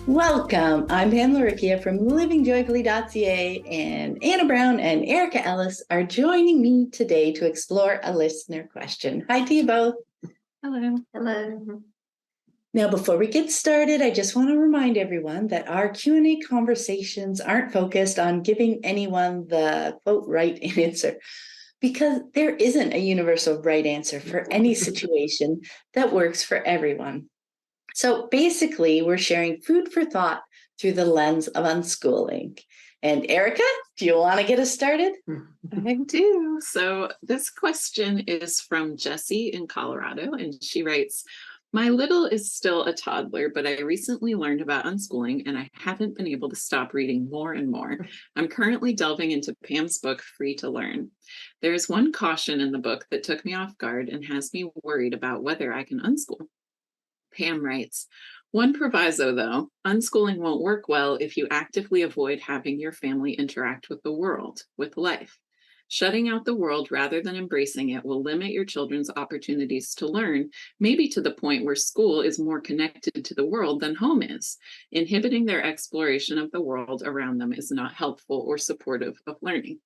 Welcome. I'm Pamela Erika from livingjoyfully.ca, and Anna Brown and Erika Ellis are joining me today to explore a listener question. Hi to you both. Hello. Hello. Now, before we get started, I just want to remind everyone that our Q&A conversations aren't focused on giving anyone the quote right answer, because there isn't a universal right answer for any situation that works for everyone. So basically, we're sharing food for thought through the lens of unschooling. And Erika, do you want to get us started? I do. So this question is from Jessie in Colorado, and she writes, "My little is still a toddler, but I recently learned about unschooling and I haven't been able to stop reading more and more. I'm currently delving into Pam's book, Free to Learn. There is one caution in the book that took me off guard and has me worried about whether I can unschool." Pam writes, "One proviso though, unschooling won't work well if you actively avoid having your family interact with the world, with life. Shutting out the world rather than embracing it will limit your children's opportunities to learn, maybe to the point where school is more connected to the world than home is. Inhibiting their exploration of the world around them is not helpful or supportive of learning."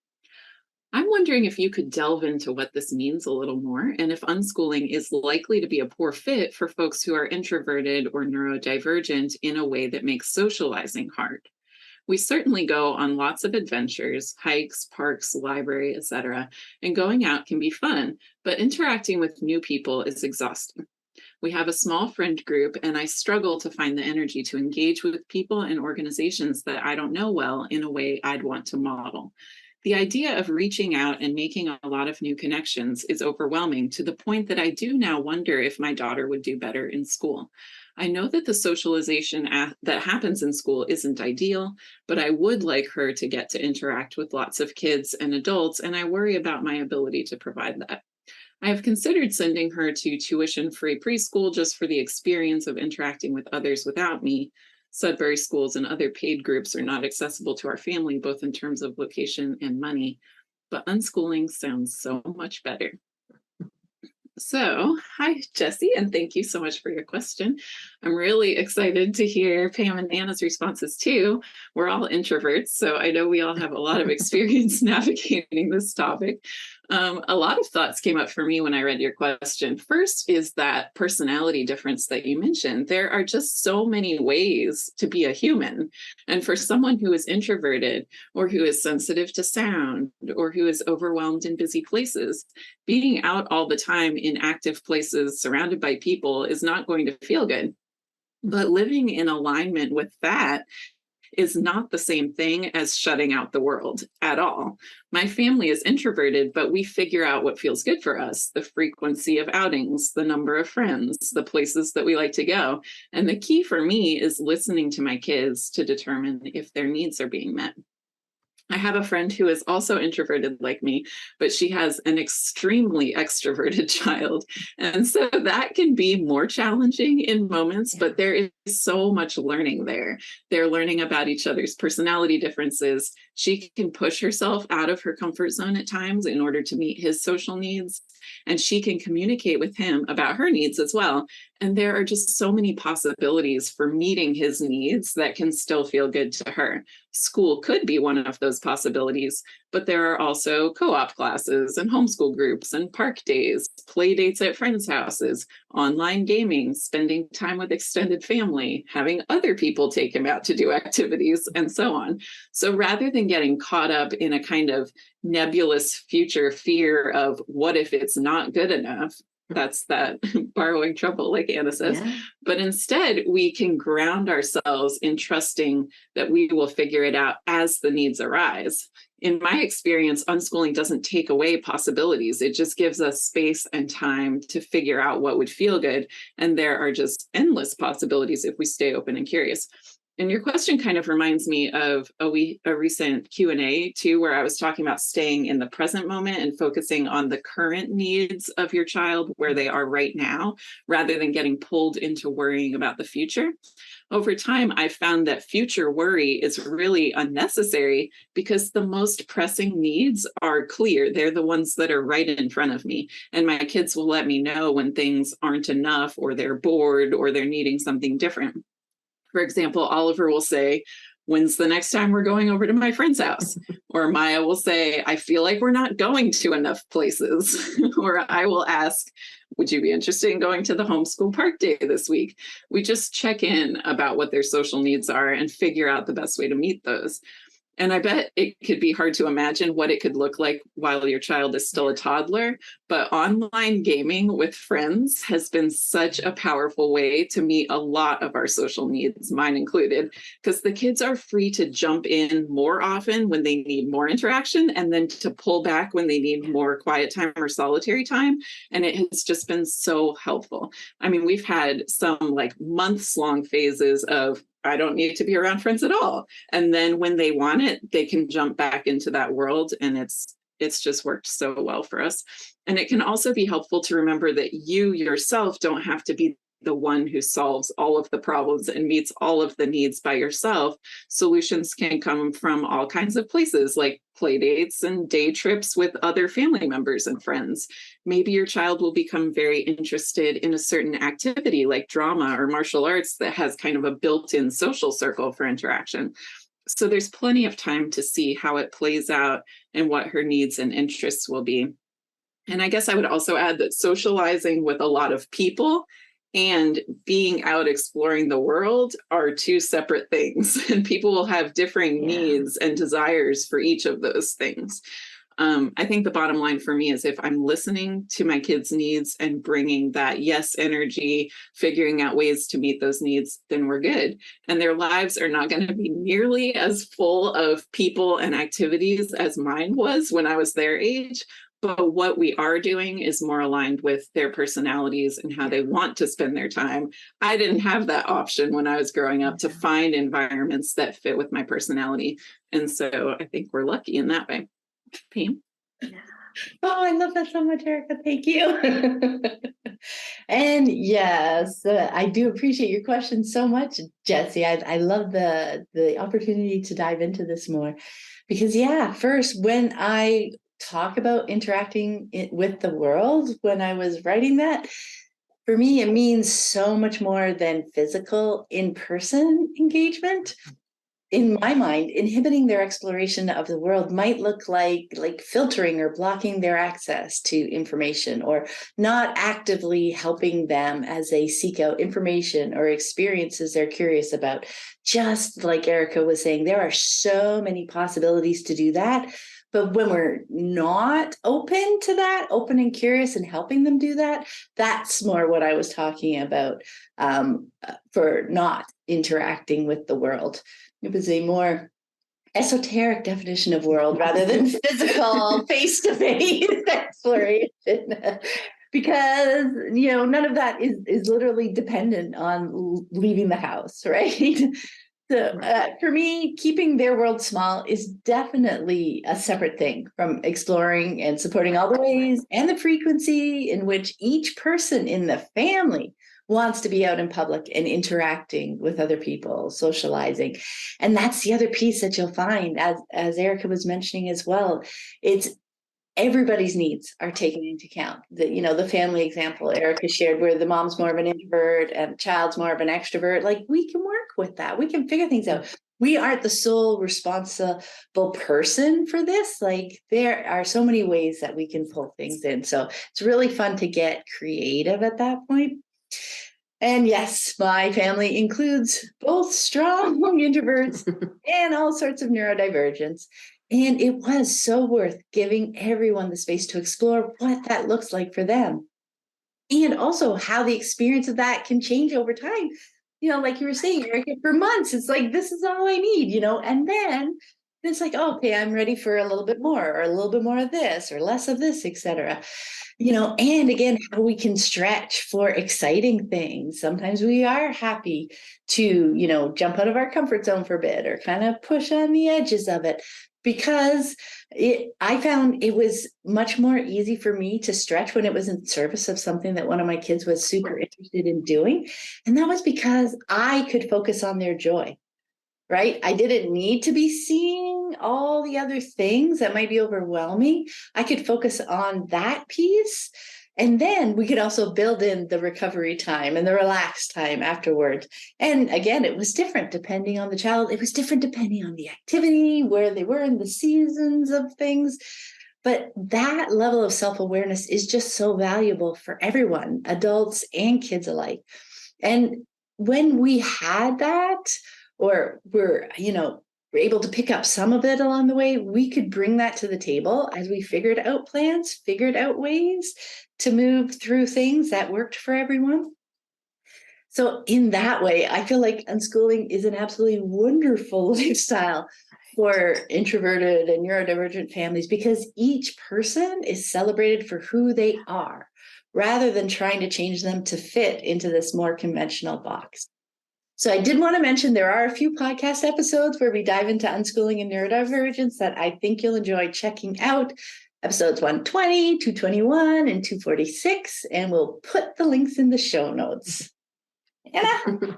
I'm wondering if you could delve into what this means a little more, and if unschooling is likely to be a poor fit for folks who are introverted or neurodivergent in a way that makes socializing hard. We certainly go on lots of adventures, hikes, parks, library, etc., and going out can be fun, but interacting with new people is exhausting. We have a small friend group, and I struggle to find the energy to engage with people and organizations that I don't know well in a way I'd want to model. The idea of reaching out and making a lot of new connections is overwhelming, to the point that I do now wonder if my daughter would do better in school. I know that the socialization that happens in school isn't ideal, but I would like her to get to interact with lots of kids and adults, and I worry about my ability to provide that. I have considered sending her to tuition-free preschool just for the experience of interacting with others without me. Sudbury schools and other paid groups are not accessible to our family, both in terms of location and money, but unschooling sounds so much better. So, hi, Jessie, and thank you so much for your question. I'm really excited to hear Pam and Anna's responses too. We're all introverts, so I know we all have a lot of experience navigating this topic. A lot of thoughts came up for me when I read your question. First is that personality difference that you mentioned. There are just so many ways to be a human. And for someone who is introverted, or who is sensitive to sound, or who is overwhelmed in busy places, being out all the time in active places surrounded by people is not going to feel good. But living in alignment with that is not the same thing as shutting out the world at all. My family is introverted, but we figure out what feels good for us: the frequency of outings, the number of friends, the places that we like to go. And the key for me is listening to my kids to determine if their needs are being met. I have a friend who is also introverted like me, but she has an extremely extroverted child. And so that can be more challenging in moments, but there is so much learning there. They're learning about each other's personality differences. She can push herself out of her comfort zone at times in order to meet his social needs, and she can communicate with him about her needs as well. And there are just so many possibilities for meeting his needs that can still feel good to her. School could be one of those possibilities, but there are also co-op classes and homeschool groups and park days, play dates at friends' houses, online gaming, spending time with extended family, having other people take him out to do activities, and so on. So rather than getting caught up in a kind of nebulous future fear of what if it's not good enough, that's that borrowing trouble, like Anna says. Yeah. But instead, we can ground ourselves in trusting that we will figure it out as the needs arise. In my experience, unschooling doesn't take away possibilities. It just gives us space and time to figure out what would feel good. And there are just endless possibilities if we stay open and curious. And your question kind of reminds me of a recent Q&A too, where I was talking about staying in the present moment and focusing on the current needs of your child where they are right now, rather than getting pulled into worrying about the future. Over time, I found that future worry is really unnecessary because the most pressing needs are clear. They're the ones that are right in front of me. And my kids will let me know when things aren't enough, or they're bored, or they're needing something different. For example, Oliver will say, when's the next time we're going over to my friend's house? Or Maya will say, I feel like we're not going to enough places. Or I will ask, would you be interested in going to the homeschool park day this week? We just check in about what their social needs are and figure out the best way to meet those. And I bet it could be hard to imagine what it could look like while your child is still a toddler, but online gaming with friends has been such a powerful way to meet a lot of our social needs, mine included, because the kids are free to jump in more often when they need more interaction and then to pull back when they need more quiet time or solitary time. And it has just been so helpful. I mean, we've had some like months long phases of I don't need to be around friends at all. And then when they want it, they can jump back into that world. And it's just worked so well for us. And it can also be helpful to remember that you yourself don't have to be the one who solves all of the problems and meets all of the needs by yourself. Solutions can come from all kinds of places, like play dates and day trips with other family members and friends. Maybe your child will become very interested in a certain activity like drama or martial arts that has kind of a built-in social circle for interaction. So there's plenty of time to see how it plays out and what her needs and interests will be. And I guess I would also add that socializing with a lot of people and being out exploring the world are two separate things, and people will have differing needs and desires for each of those things. I think the bottom line for me is if I'm listening to my kids' needs and bringing that yes energy, figuring out ways to meet those needs, then we're good. And their lives are not going to be nearly as full of people and activities as mine was when I was their age. But what we are doing is more aligned with their personalities and how they want to spend their time. I didn't have that option when I was growing up to find environments that fit with my personality. And so I think we're lucky in that way. Pam? Oh, I love that so much, Erika. Thank you. And yes, I do appreciate your question so much, Jessie. I love the opportunity to dive into this more because, yeah, first, when I talk about interacting with the world, when I was writing that, for me, it means so much more than physical in-person engagement. In my mind, inhibiting their exploration of the world might look like filtering or blocking their access to information, or not actively helping them as they seek out information or experiences they're curious about. Just like Erika was saying, there are so many possibilities to do that. But when we're not open to that, open and curious and helping them do that, that's more what I was talking about for not interacting with the world. It was a more esoteric definition of world rather than physical face-to-face exploration. Because, none of that is literally dependent on leaving the house, right? So for me, keeping their world small is definitely a separate thing from exploring and supporting all the ways and the frequency in which each person in the family wants to be out in public and interacting with other people, socializing. And that's the other piece that you'll find, as Erika was mentioning as well. It's everybody's needs are taken into account. The family example Erika shared, where the mom's more of an introvert and the child's more of an extrovert, like we can work with that. We can figure things out. We aren't the sole responsible person for this. Like there are so many ways that we can pull things in. So it's really fun to get creative at that point. And yes, my family includes both strong introverts and all sorts of neurodivergence. And it was so worth giving everyone the space to explore what that looks like for them. And also how the experience of that can change over time. Like you were saying, Erika, for months, it's like, this is all I need, and then it's like, oh, okay, I'm ready for a little bit more, or a little bit more of this, or less of this, etc. And again, how we can stretch for exciting things. Sometimes we are happy to, jump out of our comfort zone for a bit or kind of push on the edges of it, because I found it was much more easy for me to stretch when it was in service of something that one of my kids was super interested in doing. And that was because I could focus on their joy. Right? I didn't need to be seeing all the other things that might be overwhelming. I could focus on that piece And then we could also build in the recovery time and the relaxed time afterward. And again, it was different depending on the child. It was different depending on the activity, where they were in the seasons of things. But that level of self-awareness is just so valuable for everyone, adults and kids alike. And when we had that, or we're able to pick up some of it along the way, we could bring that to the table as we figured out plans, figured out ways to move through things that worked for everyone. So in that way, I feel like unschooling is an absolutely wonderful lifestyle for introverted and neurodivergent families, because each person is celebrated for who they are, rather than trying to change them to fit into this more conventional box. So I did want to mention there are a few podcast episodes where we dive into unschooling and neurodivergence that I think you'll enjoy checking out. Episodes 120, 221, and 246, and we'll put the links in the show notes. Anna?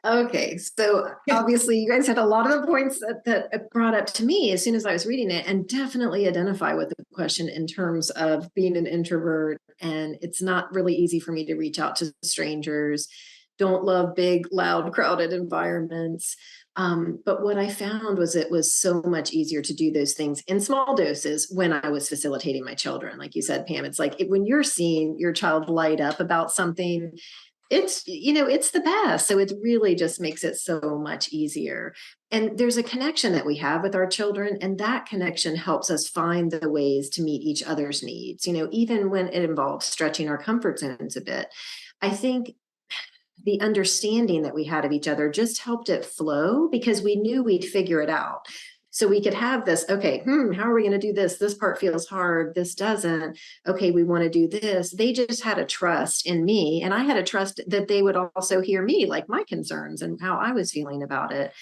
Okay, so obviously you guys had a lot of the points that brought up to me as soon as I was reading it, and definitely identify with the question in terms of being an introvert, and it's not really easy for me to reach out to strangers. Don't love big, loud, crowded environments. But what I found was it was so much easier to do those things in small doses when I was facilitating my children. Like you said, Pam, it's like when you're seeing your child light up about something, it's the best. So it really just makes it so much easier. And there's a connection that we have with our children, and that connection helps us find the ways to meet each other's needs, even when it involves stretching our comfort zones a bit. I think the understanding that we had of each other just helped it flow, because we knew we'd figure it out. So we could have this, okay, how are we going to do this? This part feels hard. This doesn't. Okay, we want to do this. They just had a trust in me, and I had a trust that they would also hear me, like my concerns and how I was feeling about it.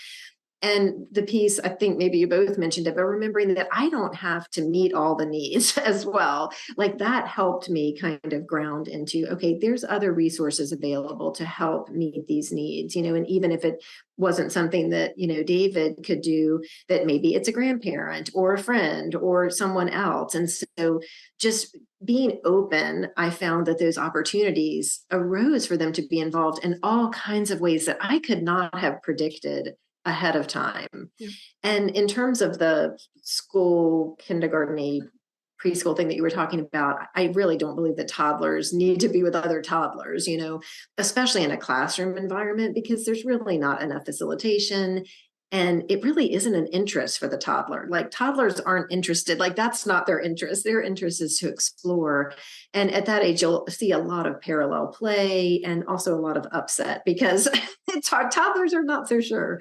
And the piece, I think maybe you both mentioned it, but remembering that I don't have to meet all the needs as well. Like that helped me kind of ground into, okay, there's other resources available to help meet these needs, and even if it wasn't something that, David could do, that maybe it's a grandparent or a friend or someone else. And so just being open, I found that those opportunities arose for them to be involved in all kinds of ways that I could not have predicted ahead of time. Yeah. And in terms of the school, kindergarten, preschool thing that you were talking about, I really don't believe that toddlers need to be with other toddlers, especially in a classroom environment, because there's really not enough facilitation. And it really isn't an interest for the toddler. Like toddlers aren't interested, like that's not their interest. Their interest is to explore. And at that age, you'll see a lot of parallel play and also a lot of upset, because it's hard. Toddlers are not so sure.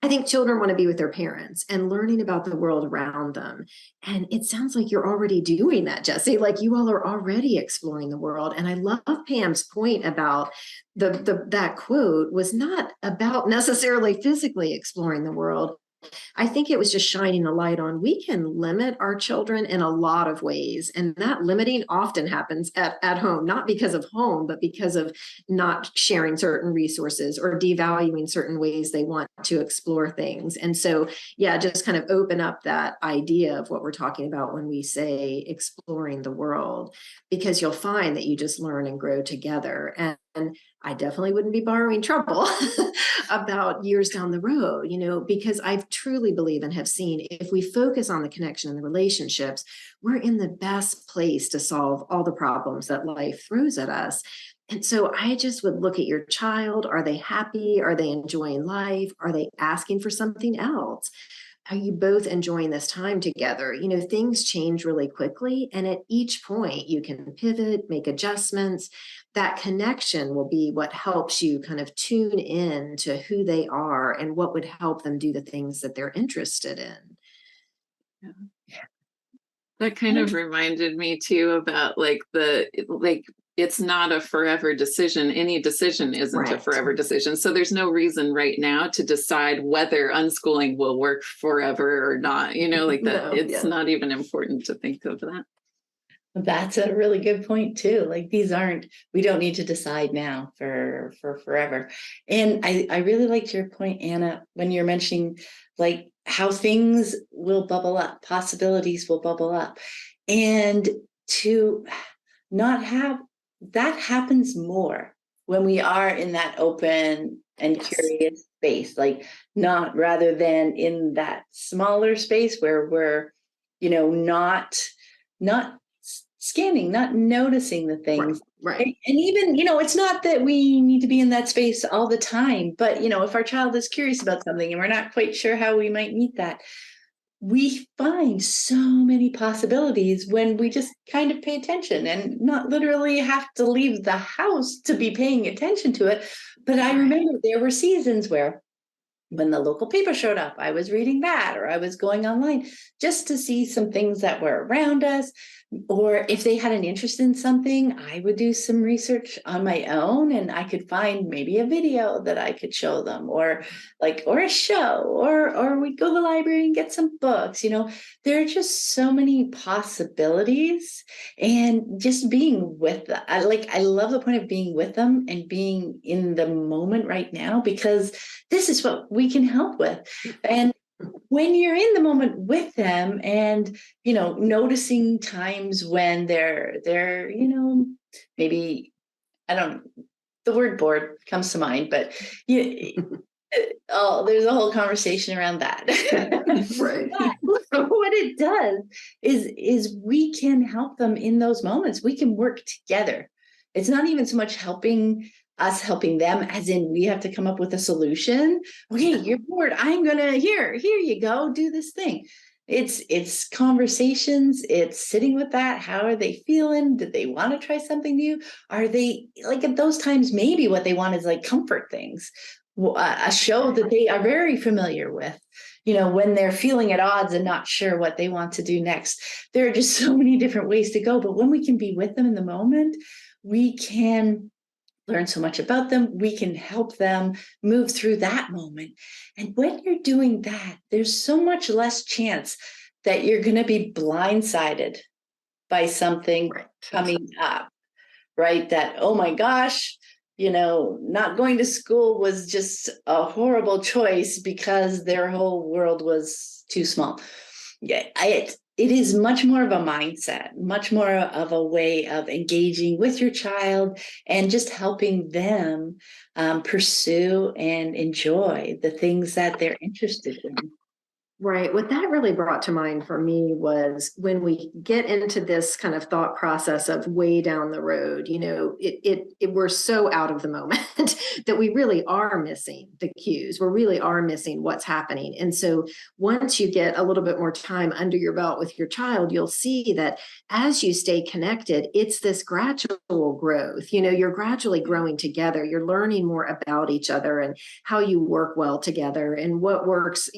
I think children want to be with their parents and learning about the world around them. And it sounds like you're already doing that, Jessie. Like you all are already exploring the world. And I love Pam's point about that quote was not about necessarily physically exploring the world. I think it was just shining a light on, we can limit our children in a lot of ways. And that limiting often happens at home, not because of home, but because of not sharing certain resources or devaluing certain ways they want to explore things. And so, yeah, just kind of open up that idea of what we're talking about when we say exploring the world, because you'll find that you just learn and grow together. And I definitely wouldn't be borrowing trouble about years down the road, because I truly believe and have seen, if we focus on the connection and the relationships, we're in the best place to solve all the problems that life throws at us. And so I just would look at your child. Are they happy? Are they enjoying life? Are they asking for something else? Are you both enjoying this time together? Things change really quickly. And at each point, you can pivot, make adjustments. That connection will be what helps you kind of tune in to who they are and what would help them do the things that they're interested in. Yeah. That kind of reminded me too about it's not a forever decision. Any decision isn't right. A forever decision. So there's no reason right now to decide whether unschooling will work forever or not. It's not even important to think of that. That's a really good point too. Like we don't need to decide now for forever. And I really liked your point, Anna, when you're mentioning like how things will bubble up, possibilities will bubble up. And to not have that happens more when we are in that open and curious space, like not rather than in that smaller space where we're, not scanning, not noticing the things. Right. And even, it's not that we need to be in that space all the time, but, if our child is curious about something and we're not quite sure how we might meet that, we find so many possibilities when we just kind of pay attention and not literally have to leave the house to be paying attention to it. But I remember there were seasons where when the local paper showed up, I was reading that, or I was going online just to see some things that were around us. Or if they had an interest in something, I would do some research on my own and I could find maybe a video that I could show them, or a show, or we'd go to the library and get some books. There are just so many possibilities, and just being with them. I love the point of being with them and being in the moment right now, because this is what we can help with. And when you're in the moment with them and, noticing times when they're, maybe, I don't, the word bored comes to mind, but there's a whole conversation around that. Right. But what it does is we can help them in those moments. We can work together. It's not even so much helping them, as in we have to come up with a solution. Okay, you're bored. I'm gonna here you go, do this thing. It's conversations. It's sitting with that. How are they feeling? Did they want to try something new? Are they at those times, maybe what they want is comfort things, a show that they are very familiar with. When they're feeling at odds and not sure what they want to do next. There are just so many different ways to go. But when we can be with them in the moment, we can learn so much about them. We can help them move through that moment. And when you're doing that, there's so much less chance that you're going to be blindsided by something coming up, right? That, oh my gosh, not going to school was just a horrible choice because their whole world was too small. Yeah, it is much more of a mindset, much more of a way of engaging with your child and just helping them pursue and enjoy the things that they're interested in. Right. What that really brought to mind for me was when we get into this kind of thought process of way down the road, we're so out of the moment that we really are missing the cues. We really are missing what's happening. And so once you get a little bit more time under your belt with your child, you'll see that as you stay connected, it's this gradual growth. You're gradually growing together. You're learning more about each other and how you work well together and what works,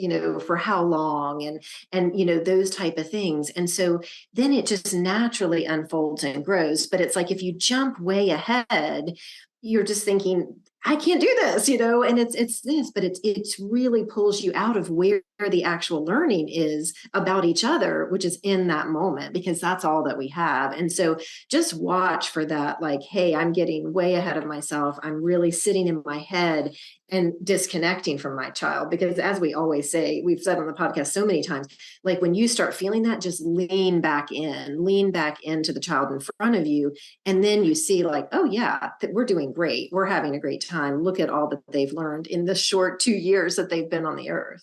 for how long and those type of things. And so then it just naturally unfolds and grows. But it's like if you jump way ahead, you're just thinking, I can't do this, and it's this, but it's really pulls you out of where the actual learning is about each other, which is in that moment, because that's all that we have. And so just watch for that, hey, I'm getting way ahead of myself. I'm really sitting in my head and disconnecting from my child, because as we always say, we've said on the podcast so many times, when you start feeling that, just lean back into the child in front of you. And then you see oh yeah, we're doing great. We're having a great time. Look at all that they've learned in the short 2 years that they've been on the earth.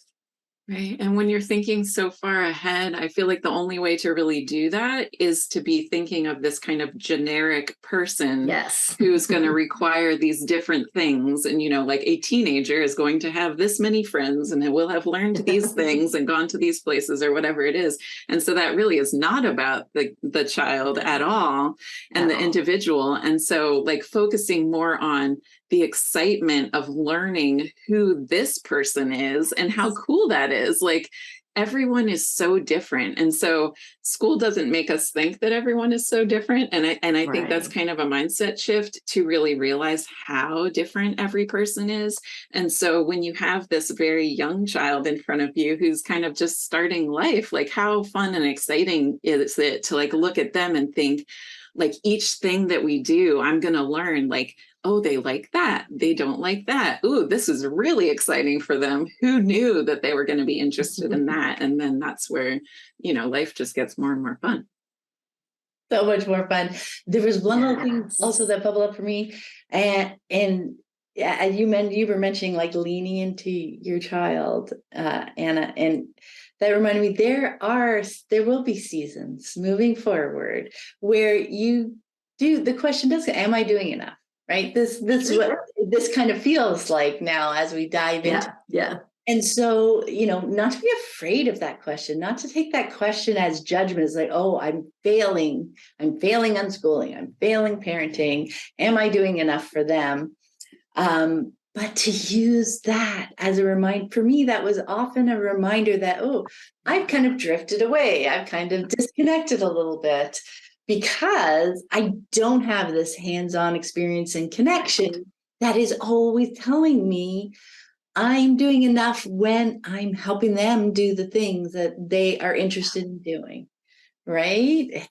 Right. And when you're thinking so far ahead, I feel like the only way to really do that is to be thinking of this kind of generic person who's going to require these different things. And, a teenager is going to have this many friends and will have learned these things and gone to these places or whatever it is. And so that really is not about the child at all and the individual. And so focusing more on the excitement of learning who this person is and how cool that is. Everyone is so different. And so school doesn't make us think that everyone is so different. And I think that's kind of a mindset shift to really realize how different every person is. And so when you have this very young child in front of you who's kind of just starting life, how fun and exciting is it to look at them and think, each thing that we do, I'm going to learn, oh, they like that. They don't like that. Ooh, this is really exciting for them. Who knew that they were going to be interested in that? And then that's where, life just gets more and more fun. So much more fun. There was one little thing Yes. also that bubbled up for me, and yeah, you were mentioning like leaning into your child, Anna, and that reminded me there will be seasons moving forward where the question does, am I doing enough? Right? This is what this kind of feels like now as we dive into. Yeah. And so, not to be afraid of that question, not to take that question as judgment, as like, oh, I'm failing unschooling, I'm failing parenting. Am I doing enough for them? But to use that as a reminder, for me, that was often a reminder that, oh, I've kind of drifted away. I've kind of disconnected a little bit because I don't have this hands-on experience and connection that is always telling me I'm doing enough when I'm helping them do the things that they are interested in doing. Right?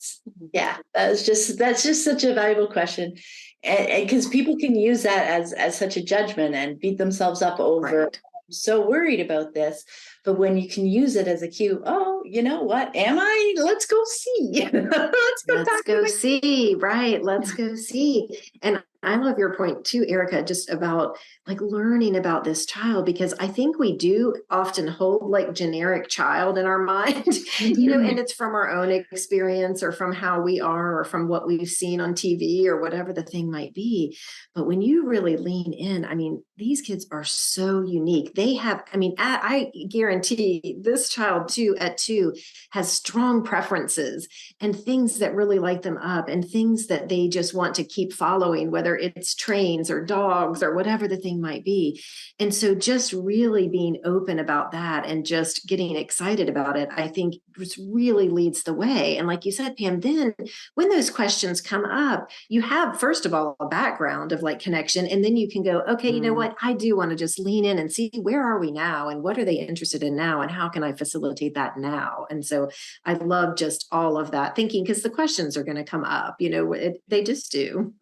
That's just such a valuable question. And because people can use that as such a judgment and beat themselves up over, Right. I'm so worried about this. But when you can use it as a cue, oh, you know what? Am I? Let's go see. Let's go see. Right. Let's go see. And I love your point too, Erica, just about like learning about this child, because I think we do often hold like generic child in our mind, and it's from our own experience or from how we are or from what we've seen on TV or whatever the thing might be. But when you really lean in, I mean, these kids are so unique. They have, I guarantee this child too, at 2, has strong preferences and things that really light them up and things that they just want to keep following, whether it's trains or dogs or whatever the thing might be. And so just really being open about that and just getting excited about it, I think just really leads the way. And like you said, Pam, then when those questions come up, you have, first of all, a background of like connection. And then you can go, okay, you know what? I do want to just lean in and see where are we now and what are they interested in now? And how can I facilitate that now? And so I love just all of that thinking, because the questions are going to come up, they just do.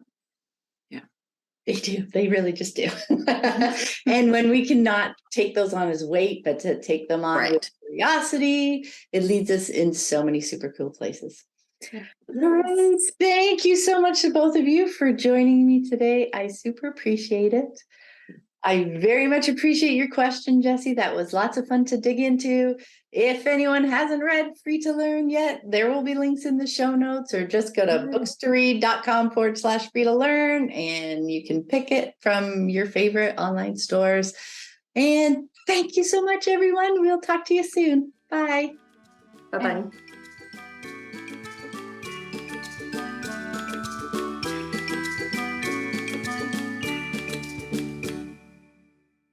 Yeah, they do. They really just do. And when we cannot take those on as weight, but to take them on with curiosity, it leads us in so many super cool places. All right. Thank you so much to both of you for joining me today. I super appreciate it. I very much appreciate your question, Jessie. That was lots of fun to dig into. If anyone hasn't read Free to Learn yet, there will be links in the show notes, or just go to bookstoread.com/free to learn, and you can pick it from your favorite online stores. And thank you so much, everyone. We'll talk to you soon. Bye. Bye-bye.